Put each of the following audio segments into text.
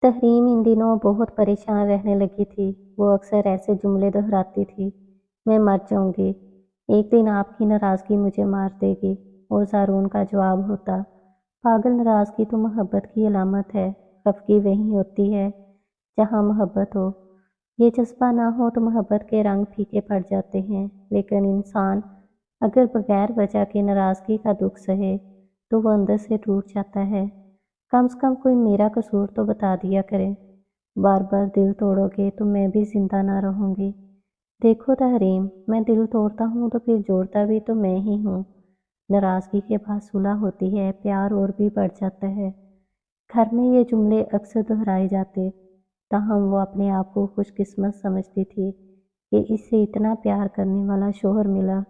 तहरीम इन दिनों बहुत परेशान रहने लगी थी। वो अक्सर ऐसे जुमले दोहराती थी, मैं मर जाऊंगी, एक दिन आपकी नाराज़गी मुझे मार देगी। और ज़ारून का जवाब होता, पागल, नाराज़गी तो मोहब्बत की अलामत है। खफगी वहीं होती है जहाँ मोहब्बत हो। ये जज्बा ना हो तो मोहब्बत के रंग फीके पड़ जाते हैं। लेकिन इंसान अगर बगैर वजह के नाराज़गी का दुख सहे तो वो अंदर से टूट जाता है। कम से कम कोई मेरा कसूर तो बता दिया करे। बार बार दिल तोड़ोगे तो मैं भी जिंदा ना रहूंगी। देखो तहरीम, मैं दिल तोड़ता हूँ तो फिर जोड़ता भी तो मैं ही हूँ। नाराज़गी के बाद सुलह होती है, प्यार और भी बढ़ जाता है। घर में ये जुमले अक्सर दोहराए जाते, ताहम वो अपने आप को खुशकिस्मत समझती थी कि इसे इतना प्यार करने वाला शोहर मिला।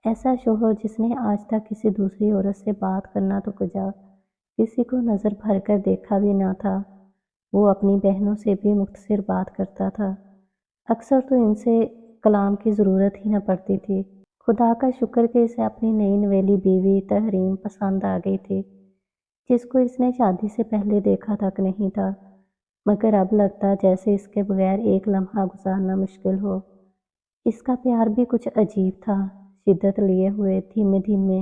ऐसा शोहर जिसने आज तक किसी दूसरी औरत से बात करना तो कुजा किसी को नज़र भर कर देखा भी ना था। वो अपनी बहनों से भी मुख्तसर बात करता था। अक्सर तो इनसे कलाम की ज़रूरत ही न पड़ती थी। खुदा का शुक्र कि इसे अपनी नई नवेली बीवी तहरीम पसंद आ गई थी, जिसको इसने शादी से पहले देखा तक नहीं था। मगर अब लगता जैसे इसके बगैर एक लम्हा गुजारना मुश्किल हो। इसका प्यार भी कुछ अजीब था, शिद्दत लिए हुए, धीमे धीमे,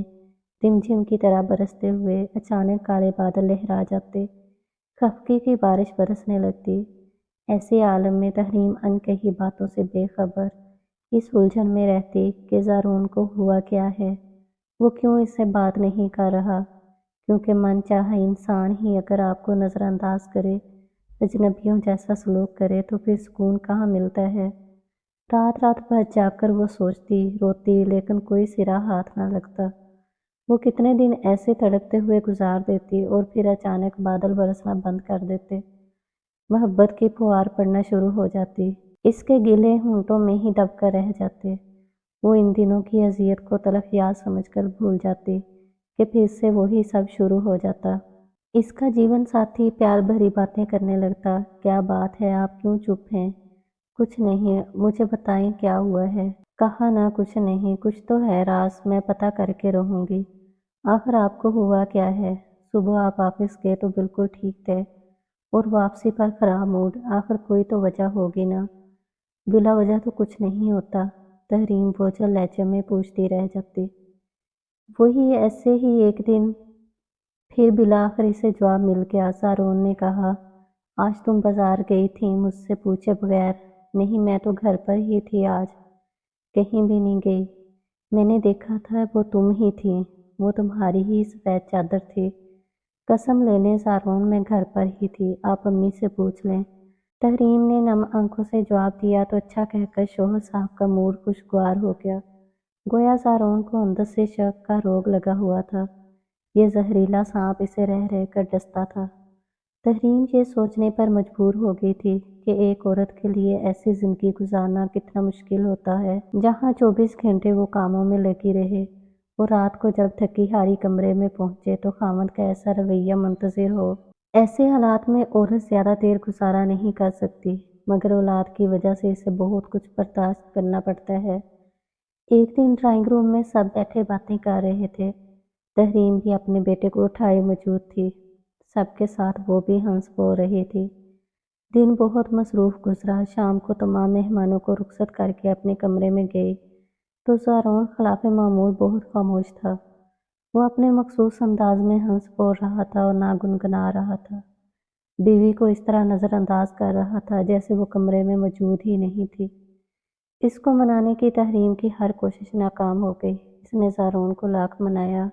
रिमझिम की तरह बरसते हुए। अचानक काले बादल लहरा जाते, खफकी की बारिश बरसने लगती। ऐसे आलम में तहरीम अनकही बातों से बेखबर इस उलझन में रहती कि ज़ारून को हुआ क्या है, वो क्यों इससे बात नहीं कर रहा। क्योंकि मन चाहा इंसान ही अगर आपको नज़रअंदाज करे, अजनबियों जैसा सलूक करे, तो फिर सुकून कहाँ मिलता है। रात रात भर जाकर वो सोचती, रोती, लेकिन कोई सिरा हाथ ना लगता। वो कितने दिन ऐसे तड़पते हुए गुजार देती और फिर अचानक बादल बरसना बंद कर देते। मोहब्बत की फुहार पड़ना शुरू हो जाती। इसके गीले होंठों में ही दबकर रह जाते। वो इन दिनों की अजियत को तलख याद समझकर भूल जाती कि फिर से वही सब शुरू हो जाता। इसका जीवन साथी प्यार भरी बातें करने लगता, क्या बात है, आप क्यों चुप हैं? कुछ नहीं, मुझे बताएं क्या हुआ है। कहा ना कुछ नहीं, कुछ तो है राज, मैं पता करके रहूंगी। आखिर आपको हुआ क्या है? सुबह आप ऑफिस गए तो बिल्कुल ठीक थे, और वापसी पर खराब मूड। आखिर कोई तो वजह होगी ना। बिला वजह तो कुछ नहीं होता, तहरीम बोझल लहजे में पूछती रह जाती। वही ऐसे ही एक दिन फिर बिला आखिर इसे जवाब मिल गया। ज़ारून ने कहा, आज तुम बाजार गई थी मुझसे पूछे बगैर? नहीं, मैं तो घर पर ही थी आज, कहीं भी नहीं गई। मैंने देखा था वो तुम ही थी, वो तुम्हारी ही सफ़ेद चादर थी। कसम ले लें ज़ारून, मैं घर पर ही थी, आप अम्मी से पूछ लें। तहरीम ने नम आंखों से जवाब दिया तो अच्छा कहकर शोहर साहब का मूड खुशगवार हो गया। गोया ज़ारून को अंदर से शक का रोग लगा हुआ था। ये जहरीला सांप इसे रह रह कर डसता था। तहरीम ये सोचने पर मजबूर हो गई थी कि एक औरत के लिए ऐसी ज़िंदगी गुजारना कितना मुश्किल होता है, जहाँ 24 घंटे वो कामों में लगी रहे और रात को जब थकी हारी कमरे में पहुँचे तो खामद का ऐसा रवैया मुंतज़िर हो। ऐसे हालात में औरत ज़्यादा देर गुजारा नहीं कर सकती, मगर औलाद की वजह से इसे बहुत कुछ बर्दाश्त करना पड़ता है। एक दिन ड्राइंग रूम में सब बैठे बातें कर रहे थे। तहरीम भी अपने बेटे को उठाए मौजूद थी। सबके साथ वो भी हंस बोल रही थी। दिन बहुत मसरूफ़ गुजरा। शाम को तमाम मेहमानों को रुखसत करके अपने कमरे में गई तो ज़ारून खिलाफ मामूल बहुत खामोश था। वो अपने मखसूस अंदाज में हंस बोल रहा था और ना गुनगुना रहा था। बीवी को इस तरह नज़रअंदाज कर रहा था जैसे वो कमरे में मौजूद ही नहीं थी। इसको मनाने की तहरीम की हर कोशिश नाकाम हो गई। इसने ज़ारून को लाख मनाया,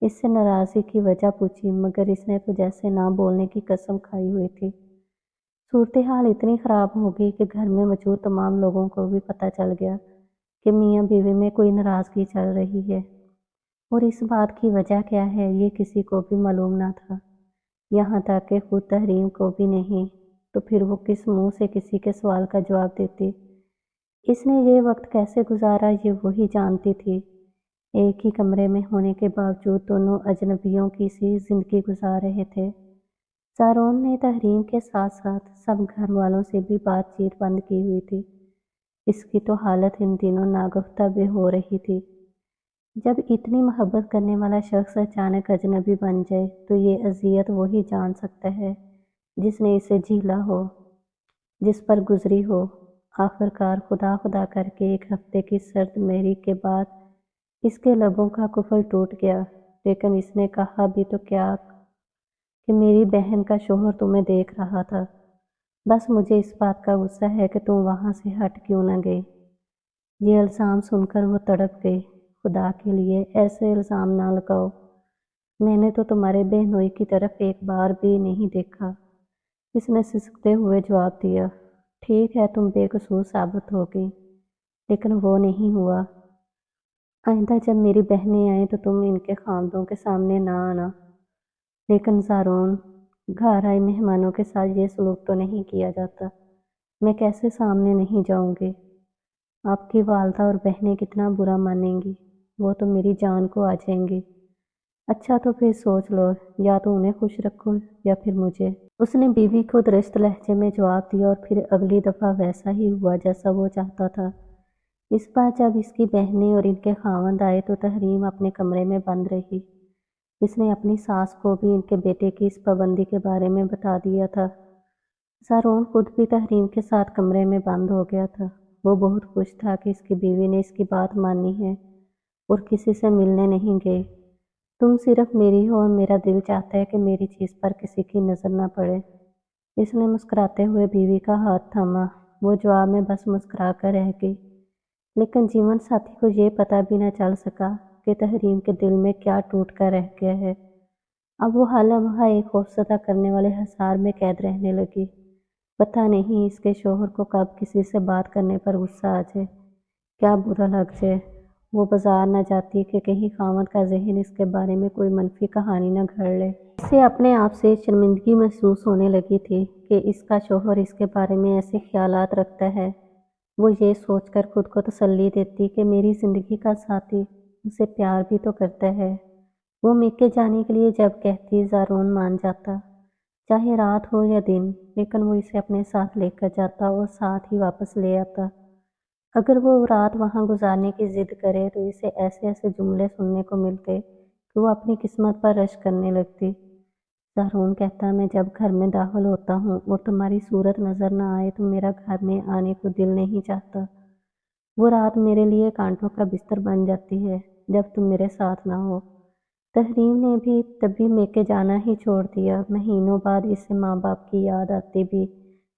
इससे नाराज़गी की वजह पूछी, मगर इसने तो जैसे ना बोलने की कसम खाई हुई थी। सूरत हाल इतनी ख़राब हो गई कि घर में मौजूद तमाम लोगों को भी पता चल गया कि मियाँ बीवी में कोई नाराज़गी चल रही है, और इस बात की वजह क्या है ये किसी को भी मालूम ना था। यहाँ तक कि खुद तहरीम को भी नहीं, तो फिर वो किस मुँह से किसी के सवाल का जवाब देती। इसने ये वक्त कैसे गुजारा ये वही जानती थी। एक ही कमरे में होने के बावजूद दोनों अजनबियों की सी जिंदगी गुजार रहे थे। ज़ारून ने तहरीम के साथ साथ सब घर वालों से भी बातचीत बंद की हुई थी। इसकी तो हालत इन दिनों नागुफ्ता भी हो रही थी। जब इतनी मोहब्बत करने वाला शख्स अचानक अजनबी बन जाए तो ये अजियत वही जान सकता है जिस ने इसे झेला हो, जिस पर गुजरी हो। आखिरकार खुदा खुदा करके 1 हफ्ते की सर्द मेहरी के बाद इसके लबों का कुफल टूट गया। लेकिन इसने कहा भी तो क्या कि मेरी बहन का शोहर तुम्हें देख रहा था। बस मुझे इस बात का गुस्सा है कि तुम वहाँ से हट क्यों न गई। ये इल्ज़ाम सुनकर वो तड़प गई। खुदा के लिए ऐसे इल्ज़ाम ना लगाओ। मैंने तो तुम्हारे बहनोई की तरफ एक बार भी नहीं देखा। इसने सिसकते हुए जवाब दिया। ठीक है, तुम बेकसूर साबित हो गई, लेकिन वो नहीं हुआ। आइंदा जब मेरी बहनें आए तो तुम इनके खामदों के सामने ना आना। लेकिन ज़ारोन, घर आए मेहमानों के साथ ये सलूक तो नहीं किया जाता। मैं कैसे सामने नहीं जाऊंगी। आपकी वालदा और बहनें कितना बुरा मानेंगी। वो तो मेरी जान को आ जाएंगी। अच्छा तो फिर सोच लो, या तो उन्हें खुश रखो या फिर मुझे। उसने बीवी को दुरुस्त लहजे में जवाब दिया और फिर अगली दफ़ा वैसा ही हुआ जैसा वो चाहता था। इस बार जब इसकी बहनें और इनके खावंद आए तो तहरीम अपने कमरे में बंद रही। इसने अपनी सास को भी इनके बेटे की इस पाबंदी के बारे में बता दिया था। ज़ारोन खुद भी तहरीम के साथ कमरे में बंद हो गया था। वो बहुत खुश था कि इसकी बीवी ने इसकी बात मानी है और किसी से मिलने नहीं गई। तुम सिर्फ मेरी हो और मेरा दिल चाहता है कि मेरी चीज़ पर किसी की नज़र ना पड़े। इसने मुस्कुराते हुए बीवी का हाथ थामा। वो जवाब में बस मुस्कुरा कर रह गई। लेकिन जीवन साथी को ये पता भी न चल सका कि तहरीम के दिल में क्या टूट कर रह गया है। अब वो हाल एक खौफजदा करने वाले हिसार में कैद रहने लगी। पता नहीं इसके शोहर को कब किसी से बात करने पर गुस्सा आ जाए, क्या बुरा लग जाए। वो बाजार न जाती कि कहीं खामद का जहन इसके बारे में कोई मनफी कहानी न घड़ ले। इसे अपने आप से शर्मिंदगी महसूस होने लगी थी कि इसका शोहर इसके बारे में ऐसे ख्यालात रखता है। वो ये सोचकर खुद को तसल्ली देती कि मेरी ज़िंदगी का साथी मुझसे प्यार भी तो करता है। वो मेके जाने के लिए जब कहती ज़ारोन मान जाता, चाहे रात हो या दिन। लेकिन वो इसे अपने साथ लेकर जाता और साथ ही वापस ले आता। अगर वो रात वहाँ गुजारने की ज़िद करे तो इसे ऐसे ऐसे जुमले सुनने को मिलते कि वो अपनी किस्मत पर रश करने लगती। ज़ारोन कहता, मैं जब घर में दाखिल होता हूँ और तुम्हारी सूरत नज़र न आए तो मेरा घर में आने को दिल नहीं चाहता। वो रात मेरे लिए कांटों का बिस्तर बन जाती है जब तुम मेरे साथ ना हो। तहरीम ने भी तभी मेके जाना ही छोड़ दिया। महीनों बाद इसे माँ बाप की याद आती भी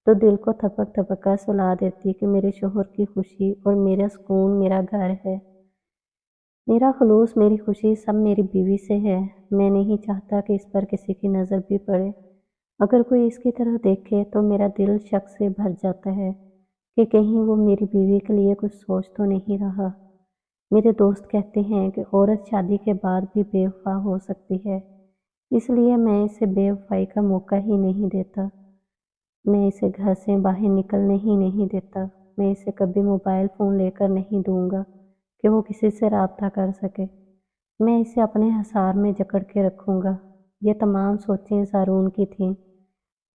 तो दिल को थपक थपक कर सुला देती कि मेरे शोहर की खुशी और मेरा सुकून मेरा घर है। मेरा खुलूस, मेरी खुशी सब मेरी बीवी से है। मैं नहीं चाहता कि इस पर किसी की नज़र भी पड़े। अगर कोई इसकी तरह देखे तो मेरा दिल शक से भर जाता है कि कहीं वो मेरी बीवी के लिए कुछ सोच तो नहीं रहा। मेरे दोस्त कहते हैं कि औरत शादी के बाद भी बेवफा हो सकती है, इसलिए मैं इसे बेवफाई का मौका ही नहीं देता। मैं इसे घर से बाहर निकलने ही नहीं देता। मैं इसे कभी मोबाइल फ़ोन लेकर नहीं दूंगा कि वो किसी से रब्ता कर सके। मैं इसे अपने हिसार में जकड़ के रखूँगा। ये तमाम सोचें ज़ारोन की थीं,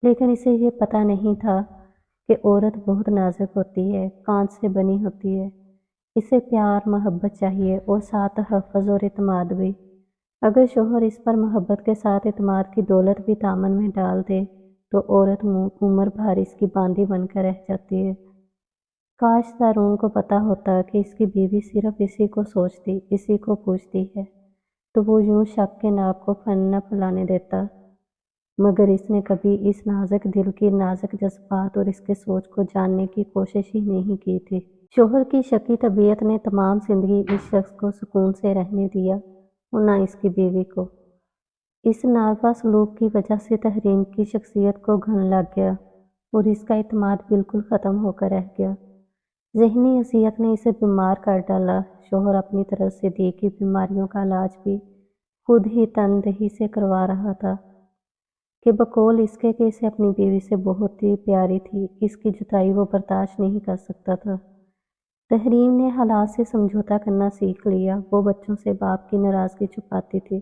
लेकिन इसे ये पता नहीं था कि औरत बहुत नाजुक होती है, कांच से बनी होती है। इसे प्यार मोहब्बत चाहिए और साथ तहफ़्फ़ुज़ और इत्मीनान भी। अगर शोहर इस पर मोहब्बत के साथ इत्मीनान की दौलत भी दामन में डाल दे तो औरत उम्र भर इसकी बांदी बनकर रह जाती है। काश ज़ारोन को पता होता कि इसकी बीवी सिर्फ इसी को सोचती, इसी को पूछती है, तो वो यूं शक के नाक को न फैलाने देता। मगर इसने कभी इस नाजुक दिल की नाजुक जज्बात और इसके सोच को जानने की कोशिश ही नहीं की थी। शोहर की शकी तबीयत ने तमाम जिंदगी इस शख्स को सुकून से रहने दिया और ना इसकी बीवी को। इस नारवा सलूक की वजह से तहरीम की शख्सियत को घन लग गया और इसका इत्मीनान बिल्कुल ख़त्म होकर रह गया। ज़हनी अज़ियत ने इसे बीमार कर डाला। शोहर अपनी तरफ से दी की बीमारियों का इलाज भी खुद ही तनदेही से करवा रहा था कि बकौल इसके कि इसे अपनी बीवी से बहुत ही प्यारी थी, इसकी जुदाई वो बर्दाश्त नहीं कर सकता था। तहरीम ने हालात से समझौता करना सीख लिया। वो बच्चों से बाप की नाराज़गी छुपाती थी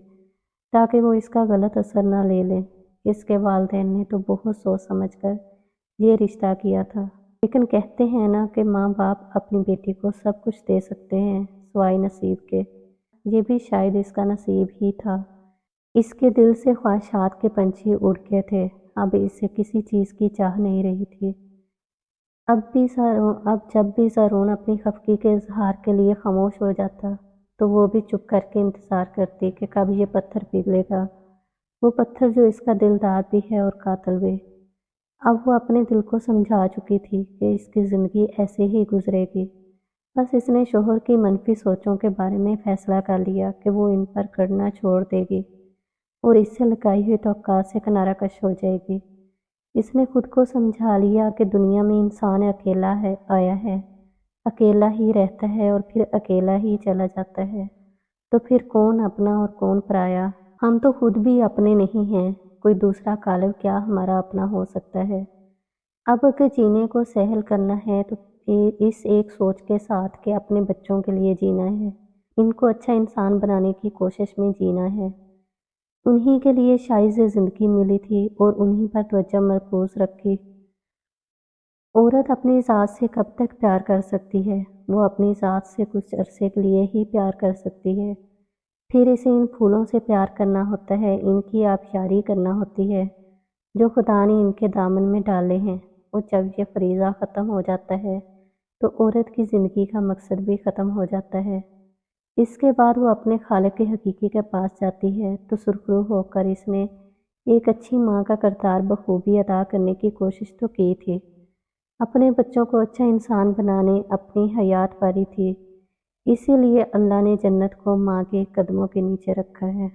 ताकि वो इसका गलत असर न ले लें। इसके वालिदैन ने तो बहुत सोच समझ कर ये रिश्ता किया था, लेकिन कहते हैं ना कि माँ बाप अपनी बेटी को सब कुछ दे सकते हैं सिवाय नसीब के। ये भी शायद इसका नसीब ही था। इसके दिल से ख्वाहिशात के पंछी उड़ गए थे। अब इसे किसी चीज़ की चाह नहीं रही थी। अब जब भी ज़ारून अपनी खफगी के इज़हार के लिए खामोश हो जाता, तो वो भी चुप करके इंतज़ार करती कि कब ये पत्थर पिघलेगा, वो पत्थर जो इसका दिलदार भी है और कातिल भी। अब वो अपने दिल को समझा चुकी थी कि इसकी ज़िंदगी ऐसे ही गुजरेगी। बस इसने शोहर की मनफी सोचों के बारे में फ़ैसला कर लिया कि वो इन पर करना छोड़ देगी और इससे लगाई हुई तवक्कात से किनारा कश हो जाएगी। इसने खुद को समझा लिया कि दुनिया में इंसान अकेला है, आया है, अकेला ही रहता है और फिर अकेला ही चला जाता है। तो फिर कौन अपना और कौन पराया? हम तो खुद भी अपने नहीं हैं, कोई दूसरा कालिब क्या हमारा अपना हो सकता है? अब अगर जीने को सहल करना है तो इस एक सोच के साथ कि अपने बच्चों के लिए जीना है, इनको अच्छा इंसान बनाने की कोशिश में जीना है। उन्हीं के लिए शायद ये ज़िंदगी मिली थी और उन्हीं पर तवज्जो मरकूज़ रखी। औरत अपनी ज़ात से कब तक प्यार कर सकती है? वो अपनी ज़ात से कुछ अरसे के लिए ही प्यार कर सकती है। फिर इसे इन फूलों से प्यार करना होता है, इनकी आबशारी करना होती है, जो खुदा ने इनके दामन में डाले हैं। और जब ये फरीज़ा ख़त्म हो जाता है, तो औरत की ज़िंदगी का मकसद भी ख़त्म हो जाता है। इसके बाद वो अपने खालिक हकीकी के पास जाती है, तो सुरखरू होकर इसने एक अच्छी माँ का किरदार बखूबी अदा करने की कोशिश तो की थी। अपने बच्चों को अच्छा इंसान बनाने अपनी हयात वारी थी। इसीलिए अल्लाह ने जन्नत को माँ के कदमों के नीचे रखा है।